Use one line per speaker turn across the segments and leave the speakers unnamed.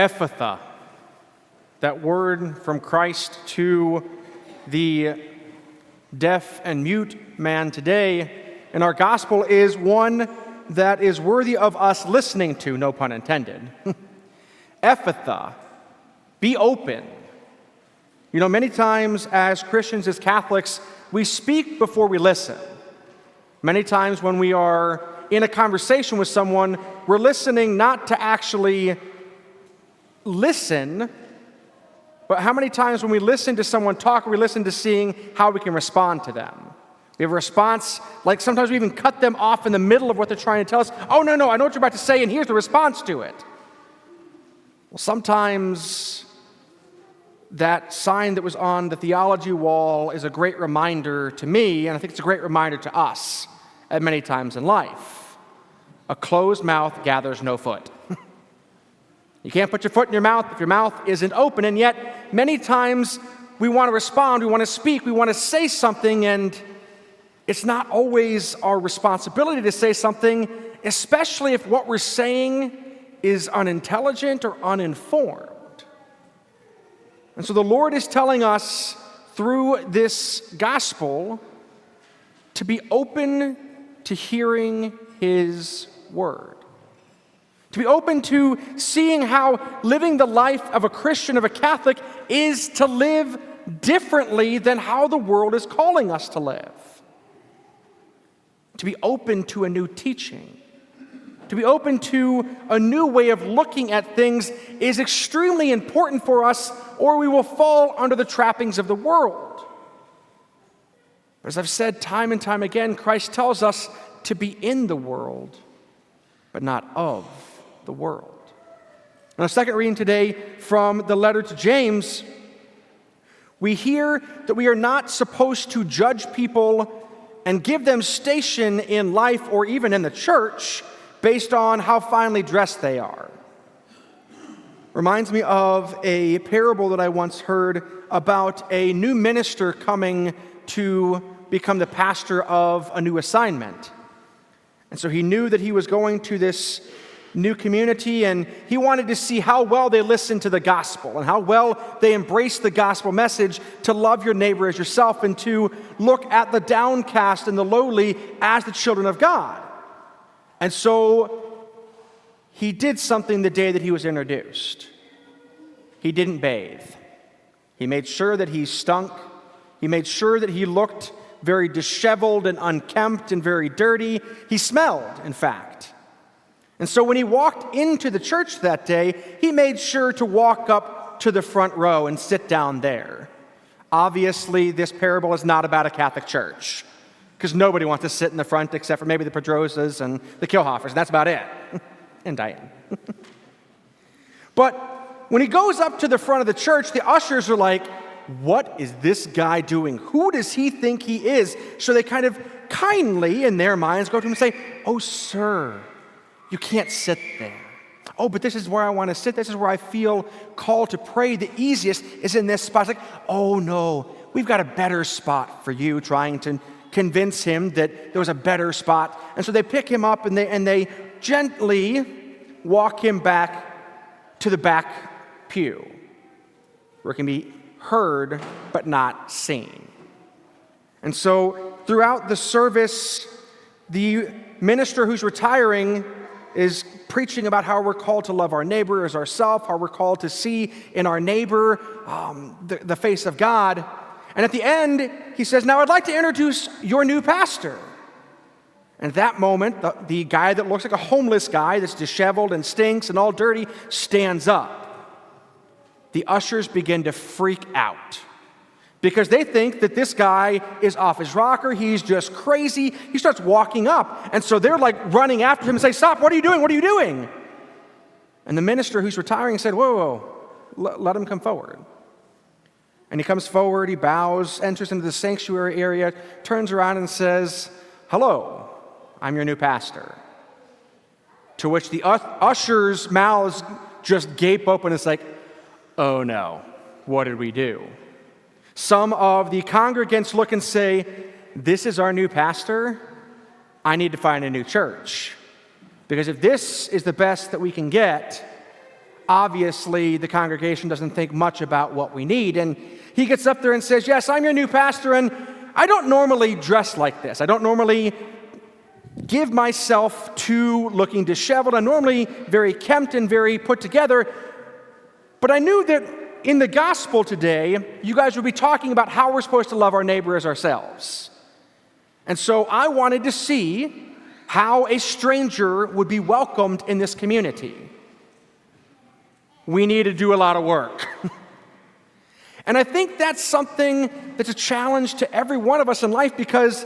Ephphatha, that word from Christ to the deaf and mute man today in our gospel, is one that is worthy of us listening to, no pun intended. Ephphatha, be open. You know, many times as Christians, as Catholics, we speak before we listen. Many times when we are in a conversation with someone, we're listening not to actually listen, but how many times when we listen to someone talk, we listen to seeing how we can respond to them. We have a response, like sometimes we even cut them off in the middle of what they're trying to tell us. Oh, no, I know what you're about to say, and here's the response to it. Well, sometimes that sign that was on the theology wall is a great reminder to me, and I think it's a great reminder to us at many times in life. A closed mouth gathers no foot. You can't put your foot in your mouth if your mouth isn't open, and yet many times we want to respond, we want to speak, we want to say something, and it's not always our responsibility to say something, especially if what we're saying is unintelligent or uninformed. And so the Lord is telling us through this gospel to be open to hearing His word. To be open to seeing how living the life of a Christian, of a Catholic, is to live differently than how the world is calling us to live. To be open to a new teaching. To be open to a new way of looking at things is extremely important for us, or we will fall under the trappings of the world. But as I've said time and time again, Christ tells us to be in the world, but not of the world. In our second reading today from the letter to James, we hear that we are not supposed to judge people and give them station in life or even in the church based on how finely dressed they are. Reminds me of a parable that I once heard about a new minister coming to become the pastor of a new assignment. And so he knew that he was going to this new community, and he wanted to see how well they listened to the gospel and how well they embraced the gospel message to love your neighbor as yourself and to look at the downcast and the lowly as the children of God. And so he did something the day that he was introduced. He didn't bathe. He made sure that he stunk. He made sure that he looked very disheveled and unkempt and very dirty. He smelled, in fact. And so when he walked into the church that day, he made sure to walk up to the front row and sit down there. Obviously, this parable is not about a Catholic church, because nobody wants to sit in the front except for maybe the Pedrosas and the Kilhoffers, and that's about it. And Diane. But when he goes up to the front of the church, the ushers are like, what is this guy doing? Who does he think he is? So they kind of kindly, in their minds, go to him and say, oh, sir, you can't sit there. Oh, but this is where I want to sit. This is where I feel called to pray. The easiest is in this spot. It's like, oh, no, we've got a better spot for you, trying to convince him that there was a better spot. And so they pick him up and they gently walk him back to the back pew, where it can be heard but not seen. And so throughout the service, the minister who's retiring is preaching about how we're called to love our neighbor as ourselves, how we're called to see in our neighbor the face of God. And at the end, he says, now I'd like to introduce your new pastor. And at that moment, the guy that looks like a homeless guy that's disheveled and stinks and all dirty stands up. The ushers begin to freak out because they think that this guy is off his rocker. He's just crazy. He starts walking up. And so they're like running after him and say, stop, what are you doing? What are you doing? And the minister who's retiring said, whoa, let him come forward. And he comes forward, he bows, enters into the sanctuary area, turns around and says, hello, I'm your new pastor. To which the ushers' mouths just gape open. It's like, oh no, what did we do? Some of the congregants look and say, this is our new pastor. I need to find a new church. Because if this is the best that we can get, obviously the congregation doesn't think much about what we need. And he gets up there and says, yes, I'm your new pastor, and I don't normally dress like this. I don't normally give myself to looking disheveled. I'm normally very kempt and very put together. But I knew that in the gospel today, you guys would be talking about how we're supposed to love our neighbor as ourselves. And so I wanted to see how a stranger would be welcomed in this community. We need to do a lot of work. And I think that's something that's a challenge to every one of us in life, because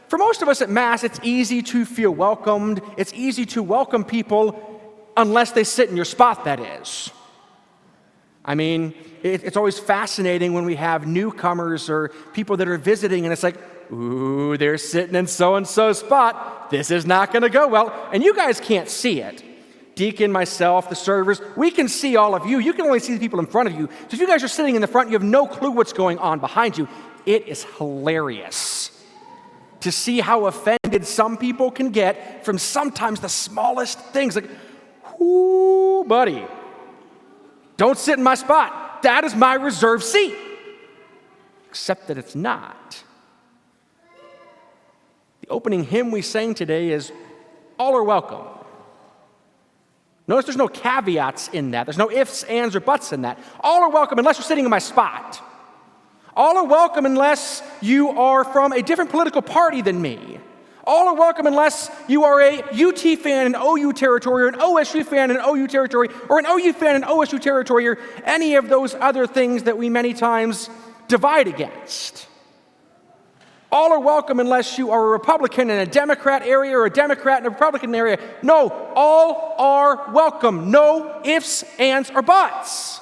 for most of us at Mass, it's easy to feel welcomed. It's easy to welcome people unless they sit in your spot, that is. I mean, it's always fascinating when we have newcomers or people that are visiting, and it's like, ooh, they're sitting in so-and-so's spot. This is not going to go well. And you guys can't see it. Deacon, myself, the servers, we can see all of you. You can only see the people in front of you. So if you guys are sitting in the front, you have no clue what's going on behind you. It is hilarious to see how offended some people can get from sometimes the smallest things. Like, ooh, buddy, don't sit in my spot. That is my reserved seat. Except that it's not. The opening hymn we sang today is All Are Welcome. Notice there's no caveats in that. There's no ifs, ands, or buts in that. All are welcome unless you're sitting in my spot. All are welcome unless you are from a different political party than me. All are welcome unless you are a UT fan in OU territory, or an OSU fan in OU territory, or an OU fan in OSU territory, or any of those other things that we many times divide against. All are welcome unless you are a Republican in a Democrat area or a Democrat in a Republican area. No, all are welcome. No ifs, ands, or buts.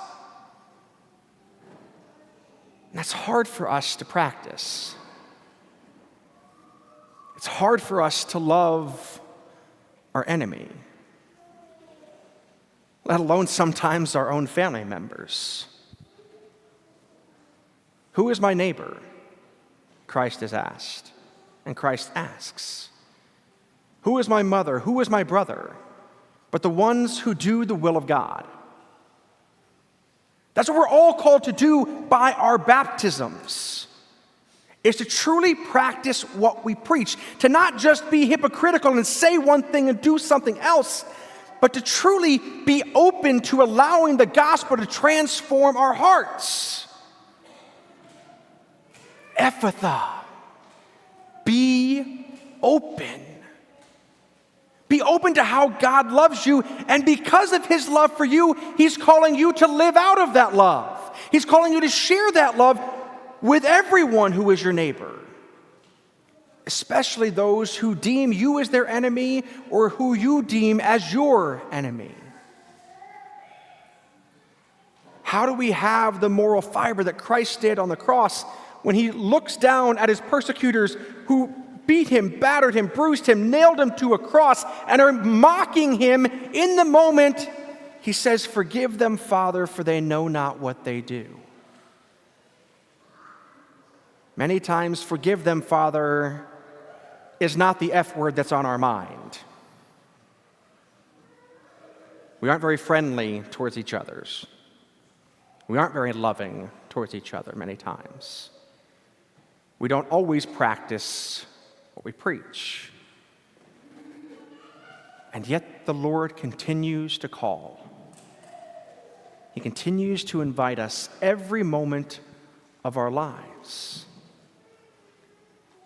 And that's hard for us to practice. It's hard for us to love our enemy, let alone sometimes our own family members. Who is my neighbor? Christ is asked, and Christ asks. Who is my mother? Who is my brother? But the ones who do the will of God. That's what we're all called to do by our baptisms, is to truly practice what we preach, to not just be hypocritical and say one thing and do something else, but to truly be open to allowing the gospel to transform our hearts. Ephatha, be open. Be open to how God loves you, and because of his love for you, he's calling you to live out of that love. He's calling you to share that love with everyone who is your neighbor, especially those who deem you as their enemy or who you deem as your enemy. How do we have the moral fiber that Christ did on the cross when he looks down at his persecutors who beat him, battered him, bruised him, nailed him to a cross, and are mocking him in the moment? He says, "Forgive them, Father, for they know not what they do." Many times, "Forgive them, Father," is not the F word that's on our mind. We aren't very friendly towards each other. We aren't very loving towards each other many times. We don't always practice what we preach. And yet the Lord continues to call. He continues to invite us every moment of our lives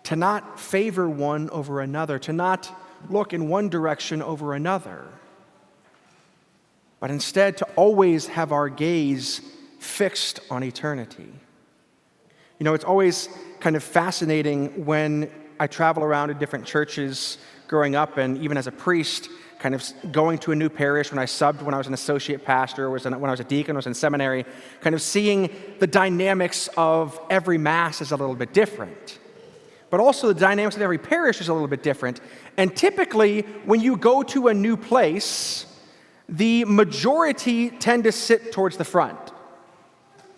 to not favor one over another, to not look in one direction over another, but instead to always have our gaze fixed on eternity. You know, it's always kind of fascinating when I travel around to different churches growing up, and even as a priest, kind of going to a new parish when I subbed when I was an associate pastor, when I was a deacon, when I was in seminary, kind of seeing the dynamics of every Mass is a little bit different. But also the dynamics of every parish is a little bit different. And typically, when you go to a new place, the majority tend to sit towards the front.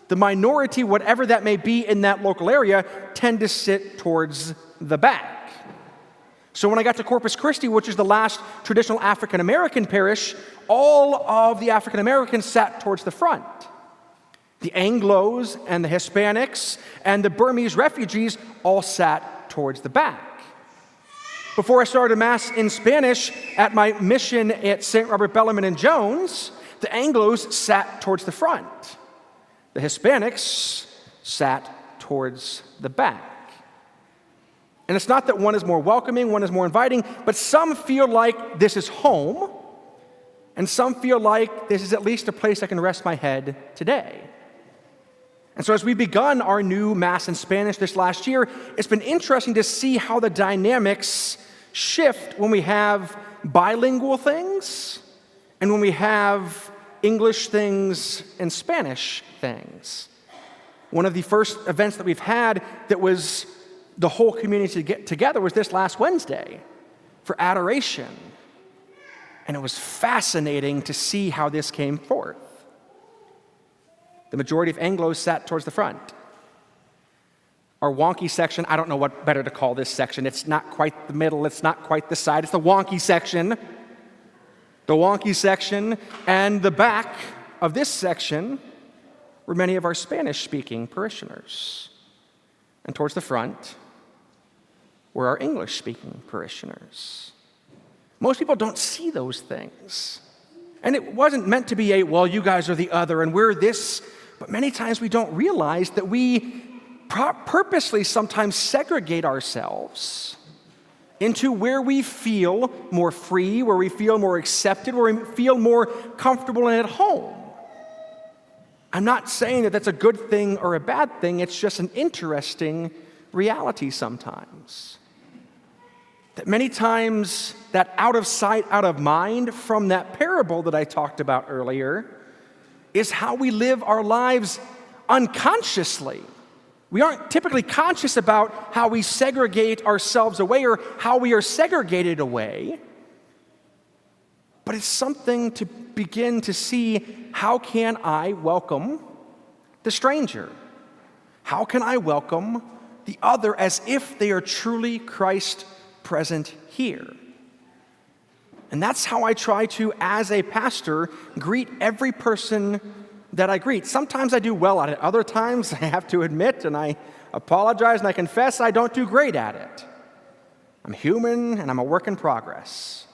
The minority, whatever that may be in that local area, tend to sit towards the back. So when I got to Corpus Christi, which is the last traditional African American parish, all of the African Americans sat towards the front. The Anglos and the Hispanics and the Burmese refugees all sat towards the back. Before I started Mass in Spanish at my mission at St. Robert Bellarmine and Jones, the Anglos sat towards the front. The Hispanics sat towards the back. And it's not that one is more welcoming, one is more inviting, but some feel like this is home, and some feel like this is at least a place I can rest my head today. And so as we've begun our new Mass in Spanish this last year, it's been interesting to see how the dynamics shift when we have bilingual things and when we have English things and Spanish things. One of the first events that we've had that was the whole community to get together was this last Wednesday for adoration. And it was fascinating to see how this came forth. The majority of Anglos sat towards the front. Our wonky section, I don't know what better to call this section. It's not quite the middle, it's not quite the side, it's the wonky section. The wonky section and the back of this section were many of our Spanish-speaking parishioners. And towards the front were our English-speaking parishioners. Most people don't see those things. And it wasn't meant to be a, well, you guys are the other and we're this, but many times we don't realize that we purposely sometimes segregate ourselves into where we feel more free, where we feel more accepted, where we feel more comfortable and at home. I'm not saying that that's a good thing or a bad thing, it's just an interesting reality sometimes. That many times that out of sight, out of mind from that parable that I talked about earlier is how we live our lives unconsciously. We aren't typically conscious about how we segregate ourselves away or how we are segregated away. But it's something to begin to see, how can I welcome the stranger? How can I welcome the other as if they are truly Christ present here? And that's how I try to, as a pastor, greet every person that I greet. Sometimes I do well at it. Other times I have to admit, and I apologize and I confess, I don't do great at it. I'm human and I'm a work in progress.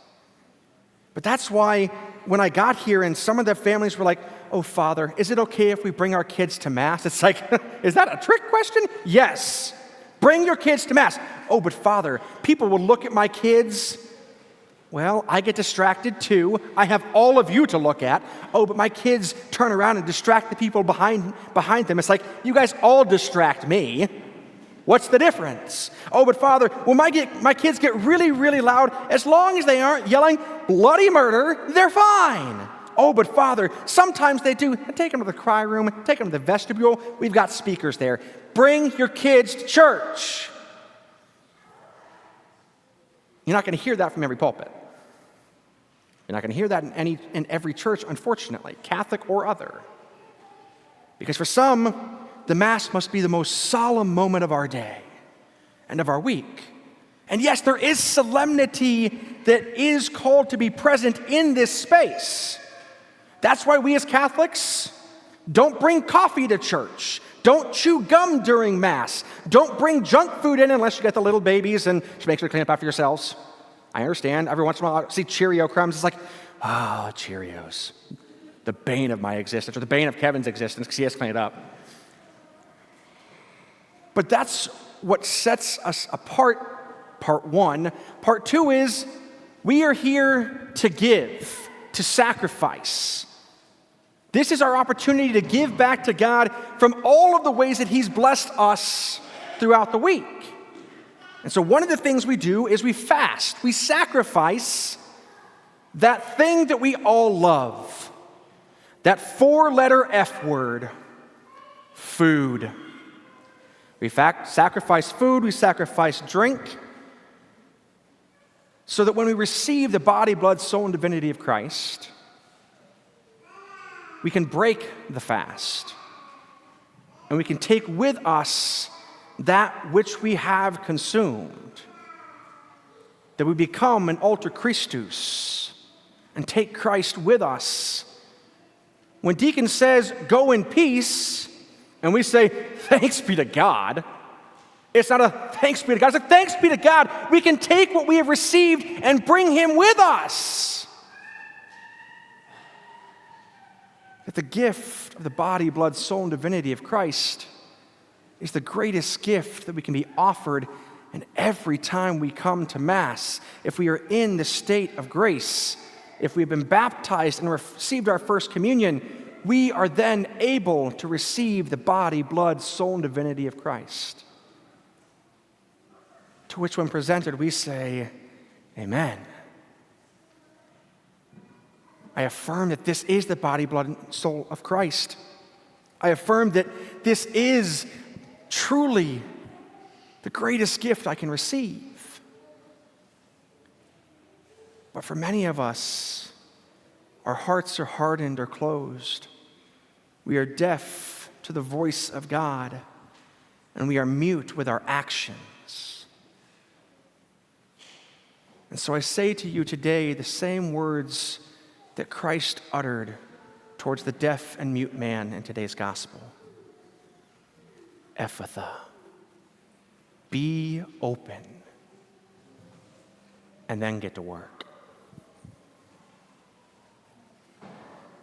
But that's why when I got here and some of the families were like, oh, Father, is it okay if we bring our kids to Mass? It's like, is that a trick question? Yes. Bring your kids to Mass. Oh, but Father, people will look at my kids. Well, I get distracted too. I have all of you to look at. Oh, but my kids turn around and distract the people behind them. It's like, you guys all distract me. What's the difference? Oh, but Father, when my kids get really, really loud, as long as they aren't yelling bloody murder, they're fine. Oh, but Father, sometimes they do. Take them to the cry room, take them to the vestibule. We've got speakers there. Bring your kids to church. You're not going to hear that from every pulpit. You're not going to hear that in every church, unfortunately, Catholic or other. Because for some, the Mass must be the most solemn moment of our day and of our week. And yes, there is solemnity that is called to be present in this space. That's why we as Catholics don't bring coffee to church. Don't chew gum during Mass. Don't bring junk food in unless you get the little babies and just make sure to clean up after yourselves. I understand. Every once in a while I see Cheerio crumbs. It's like, oh, Cheerios. The bane of my existence, or the bane of Kevin's existence, because he has to clean it up. But that's what sets us apart, part one. Part two is we are here to give, to sacrifice. This is our opportunity to give back to God from all of the ways that He's blessed us throughout the week. And so one of the things we do is we fast. We sacrifice that thing that we all love, that four-letter F word, food. We sacrifice food, we sacrifice drink, so that when we receive the body, blood, soul, and divinity of Christ, we can break the fast, and we can take with us that which we have consumed. that we become an alter Christus and take Christ with us. When Deacon says, go in peace, and we say, thanks be to God, it's not a thanks be to God. It's a thanks be to God. We can take what we have received and bring him with us. That the gift of the body, blood, soul, and divinity of Christ is the greatest gift that we can be offered. And every time we come to Mass, if we are in the state of grace, if we've been baptized and received our first communion, we are then able to receive the body, blood, soul, and divinity of Christ. To which, when presented, we say, Amen. I affirm that this is the body, blood, and soul of Christ. I affirm that this is truly the greatest gift I can receive. But for many of us, our hearts are hardened or closed. We are deaf to the voice of God, and we are mute with our actions. And so I say to you today the same words that Christ uttered towards the deaf and mute man in today's gospel. Ephphatha, be open, and then get to work.